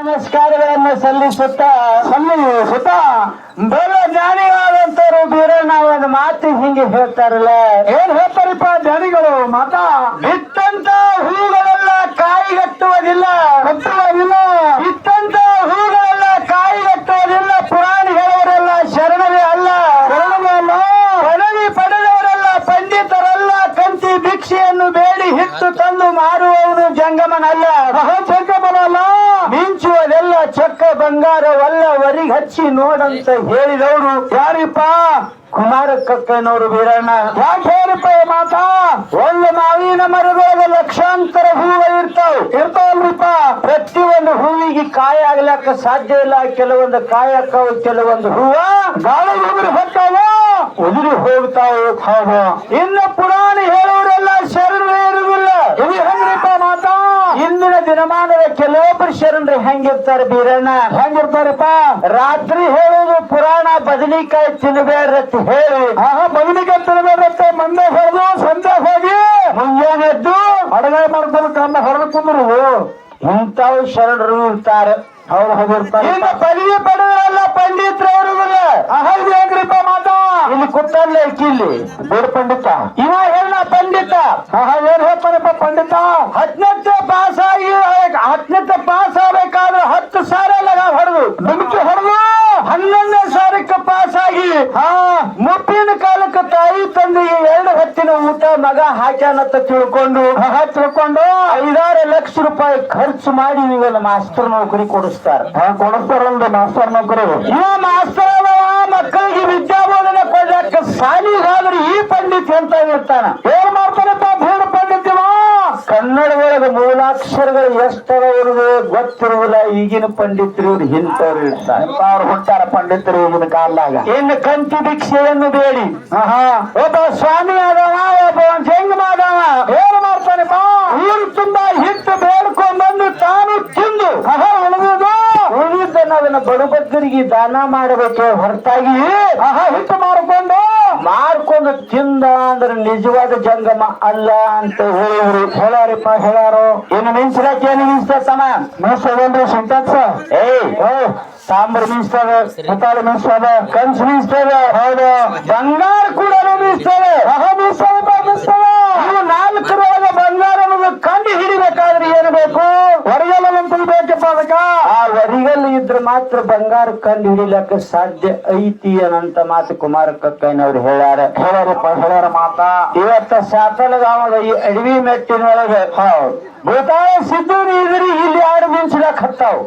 ನಮಸ್ಕಾರಗಳನ್ನು ಸಲ್ಲಿಸುತ್ತಾ ಬೇರೆ ಜ್ಞಾನಿಗಳಾದಂತರು ಬೀರಣ್ಣ ಒಂದು ಮಾತು ಹಿಂಗೆ ಹೇಳ್ತಾರಲ್ಲ. ಏನ್ ಹೇಳ್ತಾರಪ್ಪ ಜ್ಞಾನಿಗಳು ಮಾತಾ? ಬಿತ್ತಂತ ಹೂಗಳೆಲ್ಲ ಕಾಯಿಗಟ್ಟುವುದಿಲ್ಲ, ಬಿತ್ತಂತ ಹೂಗಳೆಲ್ಲ ಕಾಯಿಗಟ್ಟುವುದಿಲ್ಲ. ಪುರಾಣ ಹೇಳುವರೆಲ್ಲ ಶರಣರೇ ಅಲ್ಲ, ಪದವಿ ಪಡೆದವರೆಲ್ಲ ಪಂಡಿತರಲ್ಲ. ಕಂತಿ ಭಿಕ್ಷೆಯನ್ನು ಬೇಡಿ ಹಿಟ್ಟು ತಂದು ಮಾರುವವನು ಜಂಗಮನಲ್ಲ, ಜಂಗಮನಲ್ಲ. ಮಿಂಚುವುದೆಲ್ಲ ಚೊಕ್ಕ ಬಂಗಾರವಲ್ಲ, ವರಿಗೆ ಹಚ್ಚಿ ನೋಡಂತ ಹೇಳಿದವರು ಯಾರಿಪ್ಪ? ಕುಮಾರ ಕಕ್ಕನವರು ಬೀರಣ್ಣ. ಯಾಕೆ ಹೇಳಿಪ್ಪ ಮಾತಾ? ಒಂದು ಮಾವಿನ ಮರದೊಳಗೆ ಲಕ್ಷಾಂತರ ಹೂವು ಇರ್ತಾವಲ್ರಿಪ್ಪ. ಪ್ರತಿಯೊಂದು ಹೂವಿಗೆ ಕಾಯಿ ಆಗ್ಲಕ್ಕ ಸಾಧ್ಯ ಇಲ್ಲ. ಕೆಲವೊಂದು ಕಾಯಿ ಹಾಕವು, ಕೆಲವೊಂದು ಹೂವ ಗಾಳಿ ಹೊತ್ತಾವ, ಉದುರಿ ಹೋಗ್ತಾವ. ಇನ್ನು ಪುರಾಣ ಹೇಳುವರೆಲ್ಲ ಶರಣರೇ ಇರುವುದಿಲ್ಲ. ಇದು ಹೆಂಗ್ರಿಪ್ಪ ಮಾತಾ? ಇಂದಿನ ದಿನಮಾನದ ಕೆಲವೊಬ್ಬರು ಶರಣರು ಹೆಂಗಿರ್ತಾರೆ ಬೀರಣ್ಣ? ಹೆಂಗಿರ್ತಾರಪ್ಪ? ರಾತ್ರಿ ಹೇಳುವುದು ಪುರಾಣ ಬದನೆಕಾಯಿ ತಿನ್ನಬೇಡ್ರತ್ ಹೇಳಿ, ಬದನೆಕಾಯಿ ತಿನ್ನಬೇಡ್ರತ್ತೆ ಮಂದೆ ಹೊಡೆದು ಸಂಜೆ ಹೋಗಿ ಮುಂಜಾನೆ ಎದ್ದು ಅಡಗೆ ಮಾಡ್ಕೊಂಡು ಕನ್ನ ಹೊರಗೆ ಕುಂದ್ರು. ಇಂಥವು ಶರಣರು ಇರ್ತಾರೆ. ಇನ್ನು ಪದವಿ ಪಡೆದವರೆಲ್ಲ ಪಂಡಿತರವರುಗಳ. ಹೆಂಗ್ರಿಪ್ಪ ಮಾತಾ? ಇಲ್ಲಿ ಕುತ್ತಲ್ಲ ಕಿಲ್ಲಿ ಬೇಡ ಪಂಡಿತ, ಇವ ಹೇಳ ಪಂಡಿತ. ಏನ್ ಹೇಳ್ತಾರಪ್ಪ ಪಂಡಿತ? 10ನೇ ಪಾಸ್ ಆಗ್ಬೇಕಾದ್ರೆ 10,000 ಲಗ ಹೊಡೆದು ದುಮ್ಕಿ ಹೊಡೆದು 11ನೇ ಸಾರಕ್ಕೆ ಪಾಸ್ ಆಗಿ ಮುಪ್ಪಿನ ಕಾಲಕ್ಕೆ ತಾಯಿ ತಂದೆಗೆ 2 ಹೊತ್ತಿನ ಊಟ ಮಗ ಹಾಕ್ಯಾನತ್ತ ತಿಳ್ಕೊಂಡು 5-6 ಲಕ್ಷ ರೂಪಾಯಿ ಖರ್ಚು ಮಾಡಿ ನೀವೆಲ್ಲ ಮಾಸ್ತರ್ ನೌಕರಿ ಕೊಡಿಸ್ತಾರೆ. ಕೊಡಿಸ್ತಾರಲ್ರಿ ಮಾಸ್ತರ್ ನೌಕರಿ. ಇವ ಮಾಸ್ತರ್ ಮಕ್ಕಳಿಗೆ ವಿದ್ಯಾಬೋಧನೆ ಕೊಡಕ್ಕೆ ಸಾಲಿಗಾದ್ರೆ ಈ ಪಂಡಿತ್ ಅಂತ ಇರ್ತಾನ. ಏನ್ ಮಾಡ್ತಾರಪ್ಪ ಬೇಡ ಪಂಡಿತಿವ? ಕನ್ನಡ ಒಳಗೆ ಮೂಲಾಕ್ಷರಗಳು ಎಷ್ಟರವರೆಗೂ ಗೊತ್ತಿರುವುದಿಲ್ಲ. ಈಗಿನ ಪಂಡಿತರು ಇಂಥವ್ರು ಇರ್ತಾರೆ. ಅವ್ರು ಹುಟ್ಟಾರ ಪಂಡಿತರು ಈಗಿನ ಕಾಲದಾಗ. ಇನ್ನು ಕಂತಿ ಭಿಕ್ಷೆಯನ್ನು ಬೇಡಿ ಒಬ್ಬ ಸ್ವಾಮಿ ಆದವ, ಒಬ್ಬ ಜಂಗಮಾದವ ಏನ್ ಮಾಡ್ತಾನಪ್ಪ? ಊರು ತುಂಬಾ ಹಿಟ್ಟು ಬೇಡ್ಕೊಂಡ್ಬಂದು ತಾನು ತಿಂದು ಉಳಿದನ್ನ ಬಡಬಗ್ಗರಿಗೆ ದಾನ ಮಾಡಬೇಕು ಹೊರತಾಗಿ ಹಿಟ್ಟು ಮಾರ್ಕೊಂಡು ತಿಂದ ಅಂದ್ರೆ ನಿಜವಾದ ಜಂಗಮ ಅಲ್ಲ ಅಂತ ಹೇಳಾರಿಪ್ಪ ಹೇಳಾರು. ಇನ್ನು ಮಿಂಚಲಕ್ಕೆ ಏನು ಮಿಂಚತಮ್ಮ? ಮಿಂಚದೇನ್ರಿ ಸಿಂಟೆಕ್ಸ್? ಸಾಂಬಾರ್ ಮಿಂಚ್ತದೆ, ಮುತ್ತಾಳು ಮಿಂಚ್ತದೆ, ಕಂಚು ಮಿಂಚ್ತದೆ, ಹೌದು ಬಂಗಾರ ಕೂಡ ಮಿಂಚ್ತದೆ. ಇವು 4ರೊಳಗೆ ಬಂಗಾರ ಕಂಡು ಹಿಡಿಬೇಕಾದ್ರೆ ಏನು ಬೇಕು? ಹೊರಗೆಲ್ಲ ಬೇಕಪ್ಪ ಅದಕ್ಕ. ಆ ವರಿಗಲ್ ಇದ್ರೆ ಮಾತ್ರ ಬಂಗಾರ ಕಂಡು ಹಿಡಿಲಕ್ಕ ಸಾಧ್ಯ ಐತಿ ಅನ್ನಂತ ಮಾತು ಕುಮಾರ ಕಕ್ಕಯ್ಯನವ್ರು ಹೇಳ್ಯಾರ ಮಾತಾ. ಇವತ್ತ ಸಾತಲಗಾಮದ ಈ ಅಡವಿ ಮೆಟ್ಟಿನೊಳಗೆ ಭೂತಾಳ ಸಿದ್ದು ಇದ್ರಿ ಇಲ್ಲಿ 2 ಮಿಂಚಲಾಕ್ ಹತ್ತಾವ್.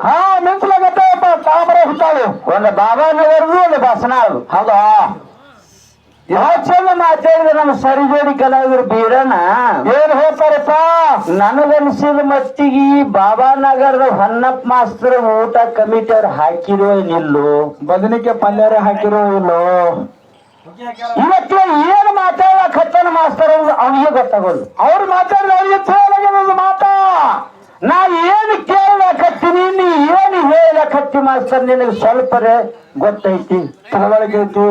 ಮಿಂಚಲಾಗತ್ತಪ್ಪ. ತಾಮ್ರ ಹುಟ್ಟಾವು. ಒಂದು ಬಾಬಾನಗರದು, ಒಂದು ಬಸನಾಳು. ಹೌದಾ? ಚಂದ ಮಾತಾಡಿದ್ರೆ ನಮ್ಮ ಸರಿಜೋಡಿ ಕಲಾವಿದರು ಬೀರಣ್ಣ ಏನ್ ಹೇಳ್ತಾರಪ್ಪ? ನನಗನ್ಸಿದ ಮಟ್ಟಿಗೆ ಬಾಬಾನಗರದ ಹೊನ್ನಪ್ಪ ಮಾಸ್ತರ್ ಊಟ ಕಮಿಟಿ ಅವ್ರು ಹಾಕಿರೋ ನಿಲ್ಲು, ಬದನಿಕಾಯಿ ಪಲ್ಯಾರೆ ಹಾಕಿರೋ ಇಲ್ಲೋ. ಇವತ್ತು ಏನ್ ಮಾತಾಡಕ್ ಹತ್ತಾನ ಮಾಸ್ತರ್ ಅವನಿಗೆ ಗೊತ್ತಾಗೋದು. ಅವ್ರು ಮಾತಾಡಿದ ಅವ್ರಿಗೆ ಮಾತಾ. ನಾ ಏನು ಕೇಳಕತ್ತೀನಿ, ನೀ ಏನು ಹೇಳಕತ್ತಿ ಮಾಸ್ತರ್? ನಿನಗೆ ಸ್ವಲ್ಪರೇ ಗೊತ್ತೈತಿ, ತಿಳುವಳಿಕೆ ಐತಿ.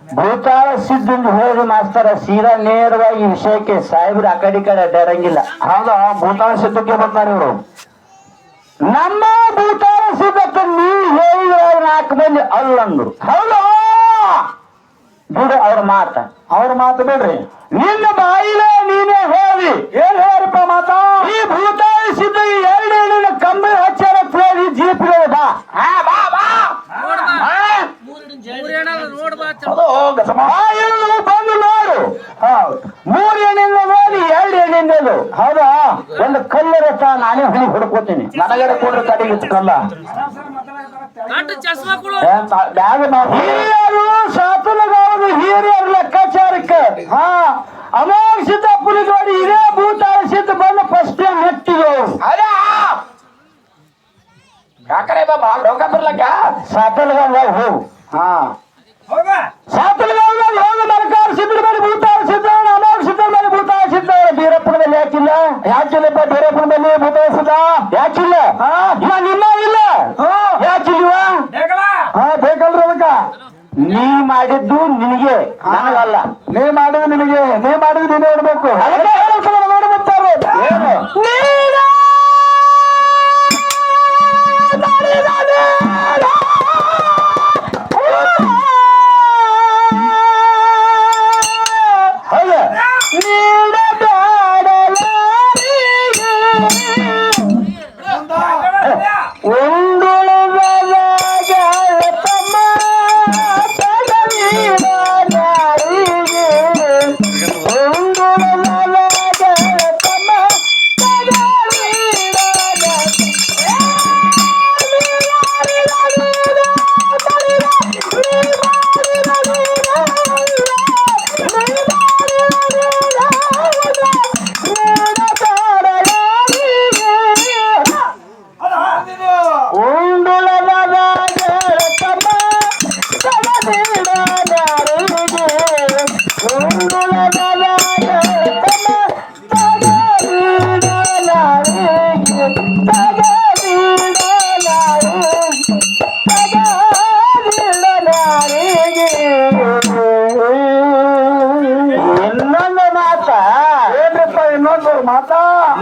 ಭೂತಾಳ ಸಿದ್ದಿಂದ ಹೋಗಿ ಮಾಸ್ತರ ಸೀದಾ ನೇರವಾಗಿ ವಿಷಯಕ್ಕೆ. ಸಾಹೇಬ್ರು ಆ ಕಡೆ ಅಡ್ಡಾಡಂಗಿಲ್ಲ. ಹೌದಾ? ಭೂತಾಳ ಸಿದ್ಧಕ್ಕೆ ಬರ್ತಾರೆ ಇವರು. ನಮ್ಮ ಭೂತಾಳ ಸಿದ್ಧಕ್ಕೆ ನೀ ಹೇಳಿದ್ರೆ 4 ಮಂದಿ ಅಲ್ಲಂದ್ರು. ಹೌದಾ? ಬಿಡು ಅವ್ರ ಮಾತು ಬಿಡ್ರಿ. ನಿನ್ನ ಬಾಯಿಲೆ ನೀನೇ ಹೇಳಿ. ಏನ್ ಹೇಳ್ರಪ್ಪ ಮಾತಾ? ಈ ಭೂತಾಳ ಸಿದ್ಧ 2 ಕಂಬಳಿ ಹಚ್ಚಾರ ಜೀಪ್ಗೆ ಬಾ. ಬಂದು ನೋಡು. 3 ಎಣ್ಣಿಂದ ನೋಡಿ 2 ಎಣ್ಣಿಂದದು. ಹೌದಾ? ಒಂದು ಕಲ್ಲರತ ನಾನೇ ಹಣಿ ಹುಡ್ಕೋತೀನಿ. ನನಗಡೆ ಕೊಡ್ರಿ ಕಡೆಗೆ ಕಲ್ಲ. ಹಿರಿಯರು ಸಾತುಲಗಾವದು ಹಿರಿಯರು ಲೆಕ್ಕಾಚಾರಕ್ಕೆ ಅಮೋಘ ಸಿದ್ದಪ್ಪನ ಜೋಡಿ ಇದೇ ಭೂತಾಳ ಸಿದ್ಧ ಬಂದು ಫಸ್ಟ್ ಟೈಮ್ ನೆಟ್ಟಿದ್ರು. ಯಾಕರೆ ಬಾಬಾ ರೋಗ ಬರ್ಲಕ್ಕ ಸಾತುಲಗಾವ ಹೋಗು. ಸಾತುಲಗಾವದಾಗ ಹೋಗ ಮರಕಾರ ಸಿದ್ಧ ಮೇಲೆ ಭೂತಾಳ ಸಿದ್ಧ, ಅಮೋಘ ಸಿದ್ಧ ಮೇಲೆ ಭೂತಾಳ ಸಿದ್ಧ. ಬೀರಪ್ಪನ ಮೇಲೆ ಯಾಕಿಲ್ಲ? ಯಾಕಿಲ್ಲಪ್ಪ ಬೀರಪ್ಪನ ಮೇಲೆ ಭೂತಾಳ ಸಿದ್ಧ ಯಾಕಿಲ್ಲ? ನಿಮ್ಮ ಇಲ್ಲ ಯಾಕಿಲ್ವ? ಬೇಕಲ್ರಿ ಅದಕ್ಕ. ನೀ ಮಾಡಿದ್ದು ನಿನಗೆ, ನನಗಲ್ಲ. ನೀ ಮಾಡಿದ್ದು ನಿನಗೆ, ನೀ ಮಾಡಿದ್ದು ನೀನೇ ಇಡ್ಬೇಕು. ನೋಡ್ಬಿಡ್ತಾರೆ ಏನು ಉಂಡುಳದ ತಮ್ಮ ತಗಲಿನ ನಾರಿಗೆ ಉಂಡುಳದ ತಮ್ಮ ತಗಲಿನ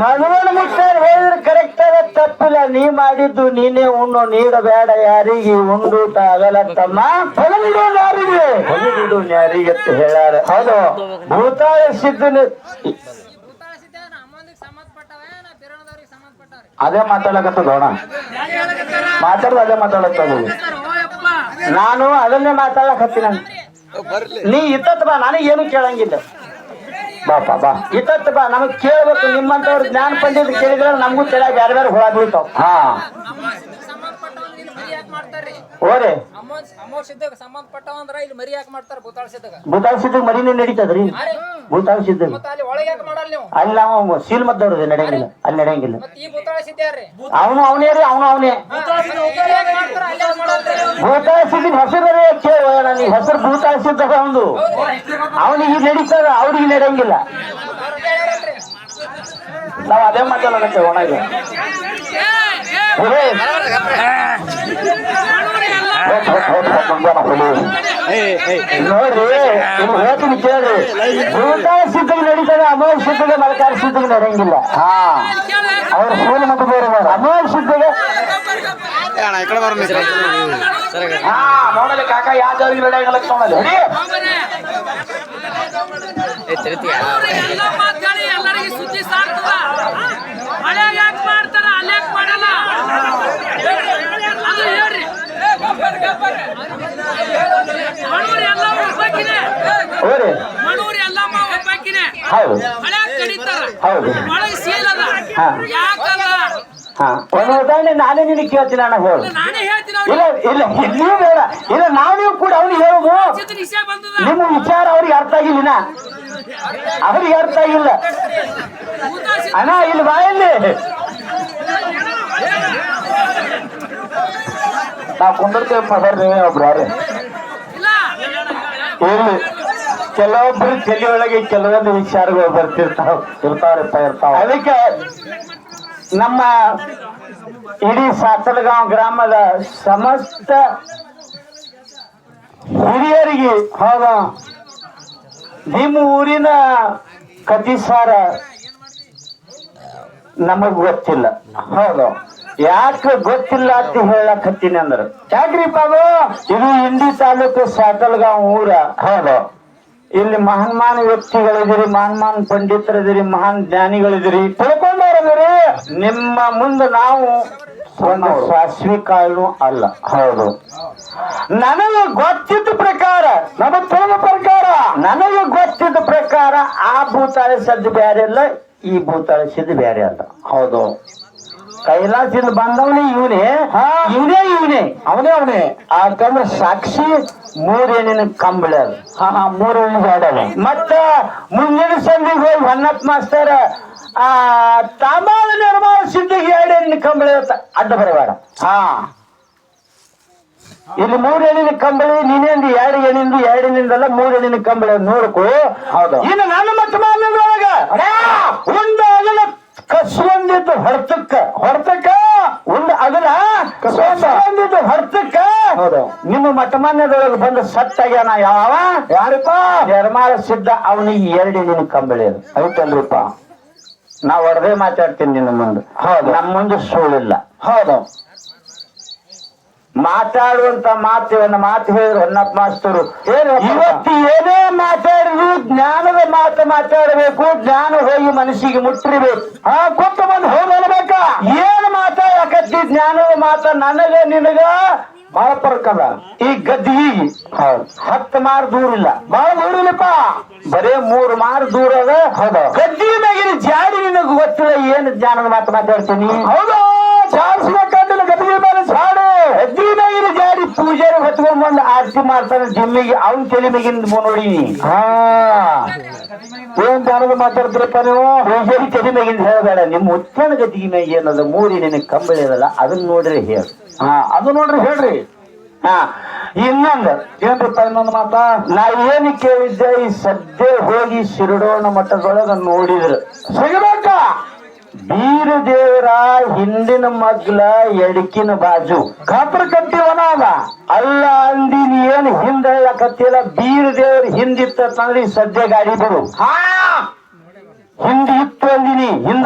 ಮದುವೆ ಮುಟ್ಟಾರ ಹೇಳಿದ್ರೆ ಕರೆಕ್ಟ್ ಅದ ತಪ್ಪಿಲ್ಲ. ನೀ ಮಾಡಿದ್ದು ನೀನೇ ಉಣ್ಣು, ನೀಡಬೇಡ ಯಾರಿಗೆ ಉಂಡೂಟ ಆಗಲ್ಲ ತಮ್ಮ. ಹೊಲಗಿಡು ಯಾರಿಗೆ ಹೊಲಗಿಡು ಯಾರಿಗೆ ಅಂತ ಹೇಳ್ಯಾರ. ಹೌದು, ಭೂತಾಳ ಸಿದ್ಧನ ಅದೇ ಮಾತಾಡಕತ್ತದ ಅಣ್ಣ, ಮಾತಾಡೋದು ಅದೇ ಮಾತಾಡತ್ತದ. ನಾನು ಅದನ್ನೇ ಮಾತಾಡಕತ್ತೀನಿ. ನೀ ಇತ್ತತ್ ಬಾ, ನನಗೆ ಏನು ಕೇಳಂಗಿಲ್ಲ. ಬಾಪ ಬಾ ಇತ್ತತ್ ಬಾ, ನಮಗ್ ಕೇಳ್ಬೇಕು. ನಿಮ್ಮಂತವ್ರು ಜ್ಞಾನ ಪಂಡಿತ ಕೇಳಿದ್ರೆ ನಮಗೂ ತಲೆ ಬೇರೆ ಬೇರೆ ಹೊಳ ಬೀಳ್ತಾವ. ಹಾ ಓರೇ ಸಂಬಂಧಪಟ್ಟವಂದ್ರ ಇಲ್ಲಿ ಮರಿ ಯಾಕೆ ಮಾಡ್ತಾರ? ಭೂತಾಳ ಸಿದ್ಧ ಮರಿನೇ ನಡೀತದ್ರಿ. ಭೂತಾಳ ಸಿದ್ಧ ಅಲ್ಲಿ ನಾವು ಸೀಲ್ ಮದ್ದವ್ರದ್ದು ನಡೆಯಂಗಿಲ್ಲ, ಅಲ್ಲಿ ನಡೆಯಂಗಿಲ್ಲ. ಅವನೇ ರೀ, ಅವನೇ ಭೂತಾಳ ಸಿದ್ಧ ಹೆಸರು ಕೇಳ. ನೀ ಹೆಸರು ಭೂತಾಳ ಸಿದ್ಧ ಒಂದು ಅವನಿಗೆ ನಡೀತದ, ಅವ್ರಿಗೆ ನಡೆಯಂಗಿಲ್ಲ. ನಾವ್ ಅದೇ ಮಾತಾಡೋಣ ಒಣಗೆ ನೋಡ್ರಿ, ನಿಮ್ ಹೇಳ್ತೀನಿ ಕೇಳ್ರಿ. ಭೂತಾಳ ಸಿದ್ಧಿಗೆ ನಡೀತದೆ, ಅಮೋಘ ಸಿದ್ಧಿಗೆ ಮಲಕಾರ ಸಿದ್ಧಿಗೆ ನಡೆಯಂಗಿಲ್ಲ. ಹಾ ಅವ್ರ ಸೂಲ್ ಮತ್ತು ಬೇರೆ ನೋಡ್ರಿ. ಅಮೋಘ ಸಿದ್ಧಿಗೆ ಹಾ ನೋಡಲಿ ಕಾಕ ಯಾವ್ದವ್ರಿಗೆ ನಡೆಯಂಗಿಲ್ಲ ನೋಡಲಿ. ಸುದ್ದಿ ಸಾರ್ತದ, ಮಳೆ ಯಾಕೆ ಮಾಡ್ತಾರ, ಅಲ್ಲಿ ಯಾಕೆ ಮಾಡಲ್ಲ ಅದು ಹೇಳ್ರಿ. ಮಣೂರಿ ಎಲ್ಲ ಒಬ್ಬಾಕಿನೇ, ಮಣೂರಿ ಎಲ್ಲಮ್ಮ ಒಬ್ಬಾಕಿನೇ. ಮಳೆ ಕಡಿತಾರ, ಒಳಗೆ ಸೀಲ್ ಅದ, ಯಾಕಲ್ಲ? ಒಂದು ಉದಾಹರಣೆ ನಾನೇ ನಿನಗೆ ಕೇಳ್ತೀನಿ ಅಣ್ಣ, ಹೇಳು. ನಾನೇ ಹೇಳ್ತೀನಿ. ಇಲ್ಲ ಇಲ್ಲ ನೀವು ಬೇಡ, ಇಲ್ಲ ನಾವು ಕೂಡ ಅವ್ನಿಗೆ ಹೇಳುದು. ನಿಮ್ಮ ವಿಚಾರ ಅವ್ರಿಗೆ ಅರ್ಥ ಆಗಿಲ್ಲ, ಅವ್ರಿಗೆ ಅರ್ಥ ಆಗಿಲ್ಲ ಅಣ್ಣ. ಇಲ್ಲಿ ಬಾಯಲ್ಲಿ ನಾವು ಕುಂದಿರ್ತೇವೆ ಬರ್ರಿ ಒಬ್ರು. ಇಲ್ಲಿ ಕೆಲವೊಬ್ರು ತಲೆ ಒಳಗೆ ಕೆಲವೊಂದು ವಿಚಾರಗಳು ಇರ್ತಾವ. ಅದಕ್ಕೆ ನಮ್ಮ ಇಡೀ ಸಾತಲಗಾಂವ್ ಗ್ರಾಮದ ಸಮಸ್ತ ಹಿರಿಯರಿಗೆ ಹೌದು ನಿಮ್ಮ ಊರಿನ ಕತಿಸಾರ ನಮಗ್ ಗೊತ್ತಿಲ್ಲ. ಹೌದು, ಯಾಕೆ ಗೊತ್ತಿಲ್ಲ ಅಂತ ಹೇಳಕತ್ತೀನಿ ಅಂದ್ರ ಯಾಕ್ರಿಪ್ಪ ಅದು ಇದು ಇಂಡಿ ತಾಲೂಕು ಸಾತಲಗಾಂವ್ ಊರ. ಹೌದು, ಇಲ್ಲಿ ಮಹಾನ್ ವ್ಯಕ್ತಿಗಳಿದಿರಿ, ಮಹಾನ್ ಪಂಡಿತರಿದಿರಿ, ಮಹಾನ್ ಜ್ಞಾನಿಗಳಿದಿರಿ, ತಿಳ್ಕೊಂಡವ್ರದಿರಿ. ನಿಮ್ಮ ಮುಂದೆ ನಾವು ಒಂದು ಸಾಸ್ವಿ ಕಾಳು ಅಲ್ಲ. ಹೌದು, ನನಗೆ ಗೊತ್ತಿದ್ದ ಪ್ರಕಾರ, ನಮಗ್ ತಿಳಿದ ಪ್ರಕಾರ, ನನಗೆ ಗೊತ್ತಿದ್ದ ಪ್ರಕಾರ ಆ ಭೂತಾಳೆ ಸದ್ದು ಬ್ಯಾರೆ ಅಲ್ಲ, ಈ ಭೂತಾಳೆ ಸಿದ್ದು ಬ್ಯಾರೆ ಅಲ್ಲ. ಹೌದು, ಕೈಲಾಸದಿಂದ ಬಂದವನೇ ಇವನೇ, ಇವನೇ ಅವನೇ. ಯಾಕಂದ್ರೆ ಸಾಕ್ಷಿ ಮೂರೇನಿನ ಕಂಬಳ ಅದು. ಮೂರೇನಿನ ಹಾಡಲ್ಲ. ಮತ್ತ ಮುಂದಿನ ಸಂದಿಗೆ ಹೋಗಿ ಹೊನ್ನಪ್ಪ ಮಾಸ್ತರ ತಾಮಾದ ನಿರ್ಮಾಣ ಸಿದ್ಧಿಗೆ ಎರಡೇನಿನ ಕಂಬಳ ಅಡ್ಡ ಬರಬೇಡ. ಇಲ್ಲಿ ಮೂರೇನಿನ ಕಂಬಳಿ ನೀನೇಂದು ಎರಡಿನಿಂದಲ್ಲ ಮೂರೇನಿನ ಕಂಬಳಿ ನೋಡ್ಕೊ. ಹೌದು, ಇನ್ನು ನನ್ನ ಮಟ್ಟ ಮಾನ್ಯದೊಳಗ ಒಂದಾಗಲ ಕಸ್ವಂದಿದ್ದು ಹೊರತಕ್ಕ ಒಂದು ಅಗಲ ಕಸ್ವಂದಿದ್ದು ಹೊರತಕ್ಕ. ಹೌದು, ನಿಮ್ಮ ಮಠಮಾನ್ಯದೊಳಗೆ ಬಂದು ಸತ್ತಾಗ್ಯಾನ ಯಾವ ಯಾರಪ್ಪ? ನಿರ್ಮಾಣ ಸಿದ್ಧ, ಅವನಿಗೆ ಎರಡಿನ ಕಂಬಳಿ ಅದು ಐತಲ್ರಿಪ್ಪ. ನಾವ್ ಹೊಡೆದೇ ಮಾತಾಡ್ತೀನಿ ನಿನ್ನ ಮುಂದೆ. ಹೌದು, ನಮ್ಮ ಮುಂದೆ ಸುಳ್ಳಿಲ್ಲ. ಹೌದು, ಮಾತಾಡುವಂತ ಮಾತು ಹೇಳಿದ್ರು ಹೊನ್ನಪ್ಪ ಮಾಸ್ತರು. ಇವತ್ತು ಏನೇ ಮಾತಾಡಿದ್ರು ಜ್ಞಾನದ ಮಾತಾಡಬೇಕು, ಜ್ಞಾನ ಹೋಗಿ ಮನಸ್ಸಿಗೆ ಮುಟ್ಟಿರ್ಬೇಕು. ಕೊಟ್ಟು ಬಂದು ಹೋಗಬೇಕಾ? ಏನ್ ಮಾತ ಯಾಕತ್ತಿ ಜ್ಞಾನದ ಮಾತ ನನಗ ನಿನಗ ಬಹಳ ಫರ್ಕ್ ಅದ. ಈ ಗದ್ದಿಗೆ 10 ಮಾರ್ ದೂರ ಇಲ್ಲ, ಬಹಳ ದೂರ ಇಲ್ಲಪ್ಪ, ಬರೇ 3 ಮಾರ್ ದೂರ ಅದ. ಹೌದು, ಗದ್ದಿ ಮ್ಯಾಗಿನ ಜಾಡಿ ನಿನಗ ಗೊತ್ತಿಲ್ಲ, ಏನ್ ಜ್ಞಾನದ ಮಾತು ಮಾತಾಡ್ತೀನಿ. ಹೌದು, ಚಾಡಿಸ್ಬೇಕಂದಿಲ್ಲ ಗದ್ದಿಗೆ ಮೇಲೆ ಜಾಡಿ. ಗದ್ದಿ ಮ್ಯಾಗಿನ ಜಾಡಿ ಪೂಜಾರಿ ಹೊತ್ಕೊಂಡ್ ಬಂದು ಆರತಿ ಮಾಡ್ತಾನೆ ಜಿಮ್ಮಿಗೆ, ಅವನ್ ತಲೆ ಮ್ಯಾಗಿನ ನೋಡಿ. ಏನ್ ಜ್ಞಾನದ ಮಾತಾಡ್ತೀರಪ್ಪ ನೀವು? ಪೂಜಾರಿ ತಲೆ ಮ್ಯಾಗಿಂದ ಹೇಳಬೇಡ, ನಿಮ್ಮ ಉತ್ತನ ಗದ್ದಿಗೆ ಮ್ಯಾಗ ಏನದ ಮೂರಿ ನಿನಗೆ ಕಂಬಳಿ ಅದಲ್ಲ, ಅದನ್ನ ನೋಡ್ರಿ ಹೇಳಿ. ಅದು ನೋಡ್ರಿ ಹೇಳ್ರಿ. ಇನ್ನೊಂದು ಏನ್ರಿಪ್ಪ ಇನ್ನೊಂದು ಮಾತ? ನಾ ಏನು ಕೇಳಿದ್ದೆ, ಈ ಸದ್ಯ ಹೋಗಿ ಶಿರಡೋಣ ಮಠದೊಳಗ ನೋಡಿದ್ರು ಸಿಗಬೇಕ ಬೀರ ದೇವರ ಹಿಂದಿನ ಮಗ್ಲ ಎಡಕಿನ ಬಾಜು ಕಾಪರ ಕಟ್ಟಿ ವನ ಅದ. ಅಲ್ಲ ಅಂದಿ ನೀ ಏನ್ ಹಿಂದ ಹೇಳಕತ್ತಿಲ್ಲ, ಬೀರ ದೇವ್ರ ಹಿಂದಿತ್ತ ತಂದ್ರಿ ಸದ್ಯ ಗಾಡಿ ಬಿಡು. ಹಿಂದಿತ್ತು ಅಂದಿನಿ, ಹಿಂದ